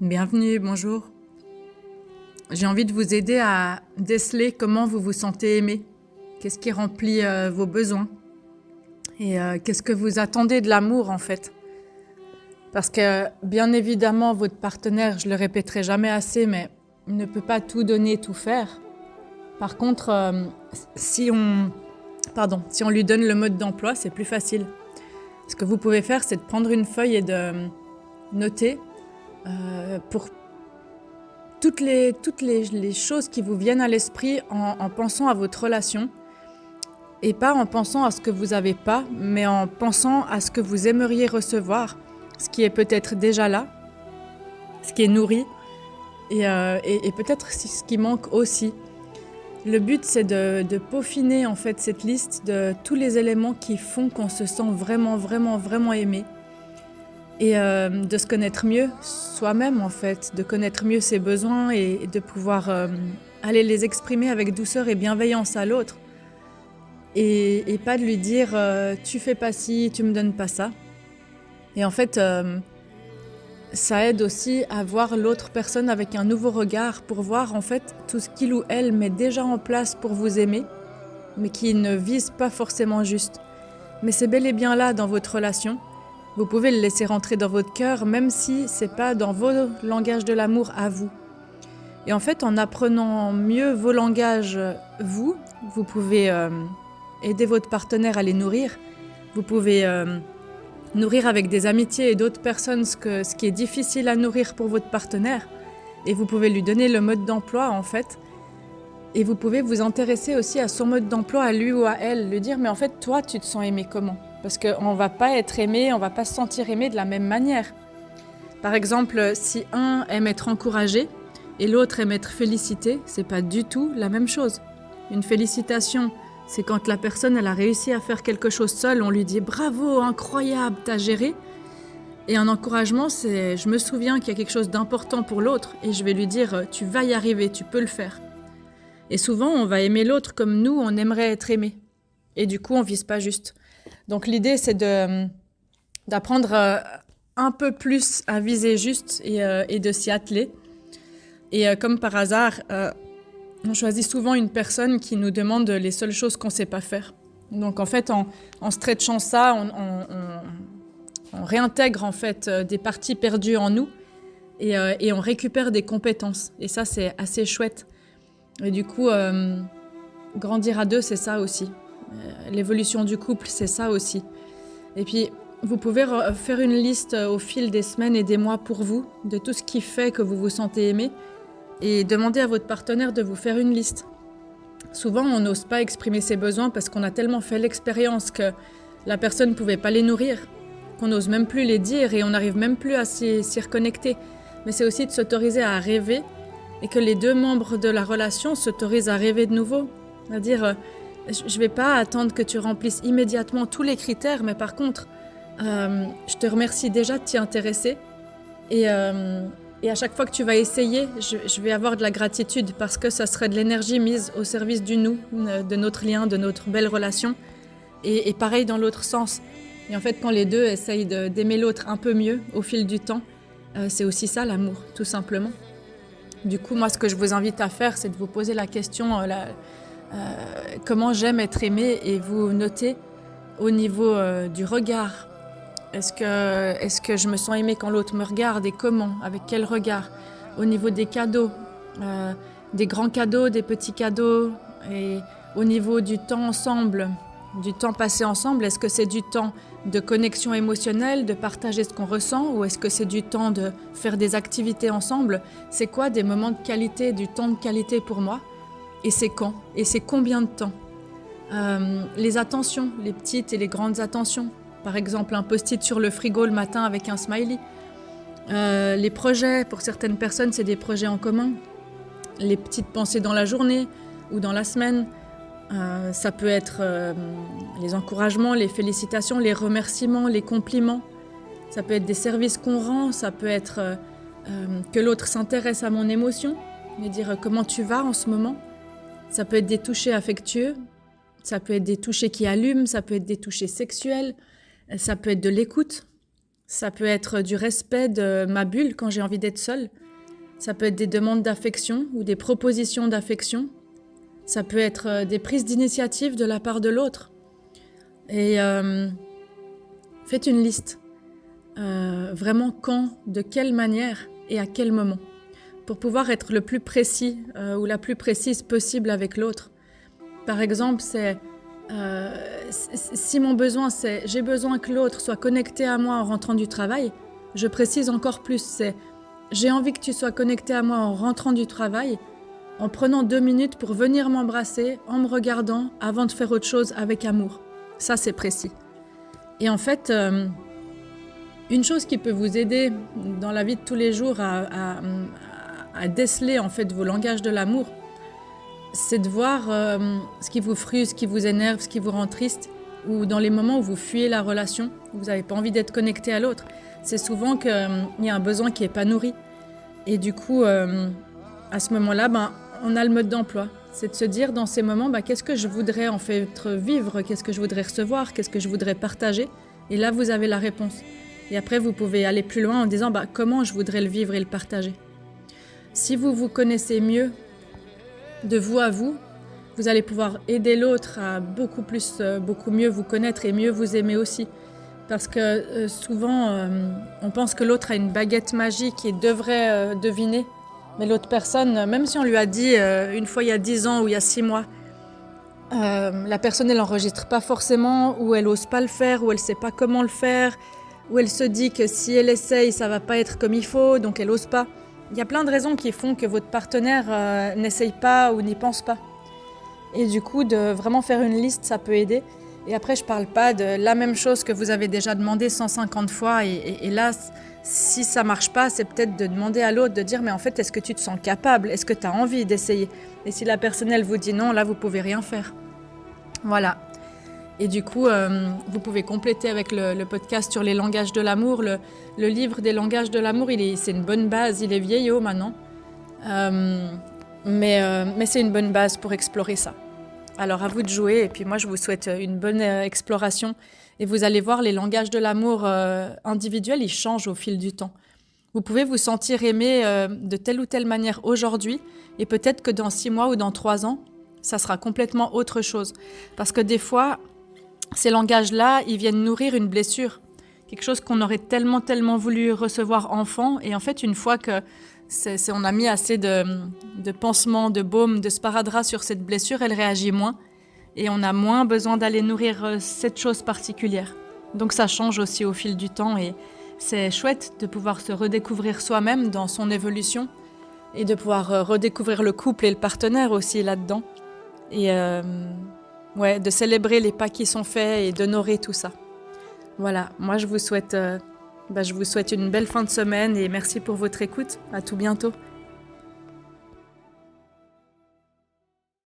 Bienvenue, bonjour. J'ai envie de vous aider à déceler comment vous vous sentez aimé. Qu'est-ce qui remplit vos besoins et qu'est-ce que vous attendez de l'amour en fait. Parce que bien évidemment, votre partenaire, je le répéterai jamais assez, mais il ne peut pas tout donner, tout faire. Par contre, si on lui donne le mode d'emploi, c'est plus facile. Ce que vous pouvez faire, c'est de prendre une feuille et de noter pour toutes les choses qui vous viennent à l'esprit en pensant à votre relation et pas en pensant à ce que vous n'avez pas, mais en pensant à ce que vous aimeriez recevoir, ce qui est peut-être déjà là, ce qui est nourri et peut-être ce qui manque aussi. Le but, c'est de peaufiner en fait cette liste de tous les éléments qui font qu'on se sent vraiment, vraiment, vraiment aimé. Et de se connaître mieux soi-même en fait, de connaître mieux ses besoins et de pouvoir aller les exprimer avec douceur et bienveillance à l'autre. Et pas de lui dire tu fais pas ci, tu me donnes pas ça. Et en fait, ça aide aussi à voir l'autre personne avec un nouveau regard pour voir en fait tout ce qu'il ou elle met déjà en place pour vous aimer, mais qui ne vise pas forcément juste. Mais c'est bel et bien là dans votre relation. Vous pouvez le laisser rentrer dans votre cœur, même si c'est pas dans vos langages de l'amour à vous. Et en fait, en apprenant mieux vos langages, vous pouvez aider votre partenaire à les nourrir. Vous pouvez nourrir avec des amitiés et d'autres personnes ce qui est difficile à nourrir pour votre partenaire. Et vous pouvez lui donner le mode d'emploi, en fait. Et vous pouvez vous intéresser aussi à son mode d'emploi, à lui ou à elle. Lui dire, mais en fait, toi, tu te sens aimé comment ? Parce qu'on ne va pas être aimé, on ne va pas se sentir aimé de la même manière. Par exemple, si un aime être encouragé et l'autre aime être félicité, c'est pas du tout la même chose. Une félicitation, c'est quand la personne elle a réussi à faire quelque chose seule, on lui dit « Bravo, incroyable, t'as géré ». Et un encouragement, c'est « Je me souviens qu'il y a quelque chose d'important pour l'autre et je vais lui dire « Tu vas y arriver, tu peux le faire ». Et souvent, on va aimer l'autre comme nous, on aimerait être aimé. Et du coup, on vise pas juste. Donc l'idée, c'est d'apprendre un peu plus à viser juste et de s'y atteler. Et comme par hasard, on choisit souvent une personne qui nous demande les seules choses qu'on ne sait pas faire. Donc en fait, en stretchant ça, on réintègre en fait des parties perdues en nous et on récupère des compétences. Et ça, c'est assez chouette. Et du coup, grandir à deux, c'est ça aussi. L'évolution du couple, c'est ça aussi. Et puis, vous pouvez faire une liste au fil des semaines et des mois pour vous, de tout ce qui fait que vous vous sentez aimé, et demander à votre partenaire de vous faire une liste. Souvent, on n'ose pas exprimer ses besoins parce qu'on a tellement fait l'expérience que la personne ne pouvait pas les nourrir, qu'on n'ose même plus les dire et on n'arrive même plus à s'y reconnecter. Mais c'est aussi de s'autoriser à rêver et que les deux membres de la relation s'autorisent à rêver de nouveau. C'est-à-dire, je ne vais pas attendre que tu remplisses immédiatement tous les critères, mais par contre, je te remercie déjà de t'y intéresser. Et à chaque fois que tu vas essayer, je vais avoir de la gratitude parce que ça serait de l'énergie mise au service du nous, de notre lien, de notre belle relation. Et pareil dans l'autre sens. Et en fait, quand les deux essayent d'aimer l'autre un peu mieux au fil du temps, c'est aussi ça l'amour, tout simplement. Du coup, moi, ce que je vous invite à faire, c'est de vous poser la question comment j'aime être aimée et vous notez au niveau du regard. Est-ce que je me sens aimée quand l'autre me regarde et comment, avec quel regard? Au niveau des cadeaux, des grands cadeaux, des petits cadeaux et au niveau du temps ensemble, du temps passé ensemble, est-ce que c'est du temps de connexion émotionnelle, de partager ce qu'on ressent ou est-ce que c'est du temps de faire des activités ensemble? C'est quoi des moments de qualité, du temps de qualité pour moi? Et c'est quand? Et c'est combien de temps? Les attentions, les petites et les grandes attentions. Par exemple, un post-it sur le frigo le matin avec un smiley. Les projets, pour certaines personnes, c'est des projets en commun. Les petites pensées dans la journée ou dans la semaine. Ça peut être les encouragements, les félicitations, les remerciements, les compliments. Ça peut être des services qu'on rend. Ça peut être que l'autre s'intéresse à mon émotion et dire comment tu vas en ce moment. Ça peut être des touchés affectueux, ça peut être des touchés qui allument, ça peut être des touchés sexuels, ça peut être de l'écoute, Ça peut être du respect de ma bulle quand j'ai envie d'être seule. Ça peut être des demandes d'affection ou des propositions d'affection. Ça peut être des prises d'initiative de la part de l'autre. Et faites une liste. Vraiment quand, de quelle manière et à quel moment. Pour pouvoir être le plus précis ou la plus précise possible avec l'autre. Par exemple, si mon besoin c'est j'ai besoin que l'autre soit connecté à moi en rentrant du travail, je précise encore plus, c'est j'ai envie que tu sois connecté à moi en rentrant du travail, en prenant 2 minutes pour venir m'embrasser, en me regardant, avant de faire autre chose avec amour. Ça, c'est précis. Et en fait, une chose qui peut vous aider dans la vie de tous les jours à déceler en fait vos langages de l'amour, c'est de voir ce qui vous frustre, ce qui vous énerve, ce qui vous rend triste, ou dans les moments où vous fuyez la relation, où vous n'avez pas envie d'être connecté à l'autre. C'est souvent qu'il y a un besoin qui n'est pas nourri. Et du coup, à ce moment-là, on a le mode d'emploi. C'est de se dire dans ces moments, qu'est-ce que je voudrais en fait vivre, qu'est-ce que je voudrais recevoir, qu'est-ce que je voudrais partager. Et là, vous avez la réponse. Et après, vous pouvez aller plus loin en disant comment je voudrais le vivre et le partager. Si vous vous connaissez mieux, de vous à vous, vous allez pouvoir aider l'autre à beaucoup mieux vous connaître et mieux vous aimer aussi. Parce que souvent, on pense que l'autre a une baguette magique et devrait deviner. Mais l'autre personne, même si on lui a dit une fois il y a 10 ans ou il y a 6 mois, la personne elle n'enregistre pas forcément, ou elle n'ose pas le faire, ou elle ne sait pas comment le faire, ou elle se dit que si elle essaye, ça ne va pas être comme il faut, donc elle n'ose pas. Il y a plein de raisons qui font que votre partenaire n'essaye pas ou n'y pense pas. Et du coup, de vraiment faire une liste, ça peut aider. Et après, je ne parle pas de la même chose que vous avez déjà demandé 150 fois. Et là, si ça ne marche pas, c'est peut-être de demander à l'autre, de dire « Mais en fait, est-ce que tu te sens capable ? Est-ce que tu as envie d'essayer ?» Et si la personne, elle vous dit non, là, vous ne pouvez rien faire. Voilà. Et du coup, vous pouvez compléter avec le podcast sur les langages de l'amour. Le livre des langages de l'amour, c'est une bonne base. Il est vieillot maintenant. Mais c'est une bonne base pour explorer ça. Alors à vous de jouer, et puis moi je vous souhaite une bonne exploration. Et vous allez voir, les langages de l'amour individuels, ils changent au fil du temps. Vous pouvez vous sentir aimé de telle ou telle manière aujourd'hui, et peut-être que dans 6 mois ou dans 3 ans, ça sera complètement autre chose. Parce que des fois, ces langages-là, ils viennent nourrir une blessure. Quelque chose qu'on aurait tellement voulu recevoir enfant, et en fait, une fois que on a mis assez de pansements, de baume, de sparadrap sur cette blessure, elle réagit moins. Et on a moins besoin d'aller nourrir cette chose particulière. Donc ça change aussi au fil du temps. Et c'est chouette de pouvoir se redécouvrir soi-même dans son évolution. Et de pouvoir redécouvrir le couple et le partenaire aussi là-dedans. Et de célébrer les pas qui sont faits et d'honorer tout ça. Voilà, moi je vous souhaite une belle fin de semaine et merci pour votre écoute. À tout bientôt.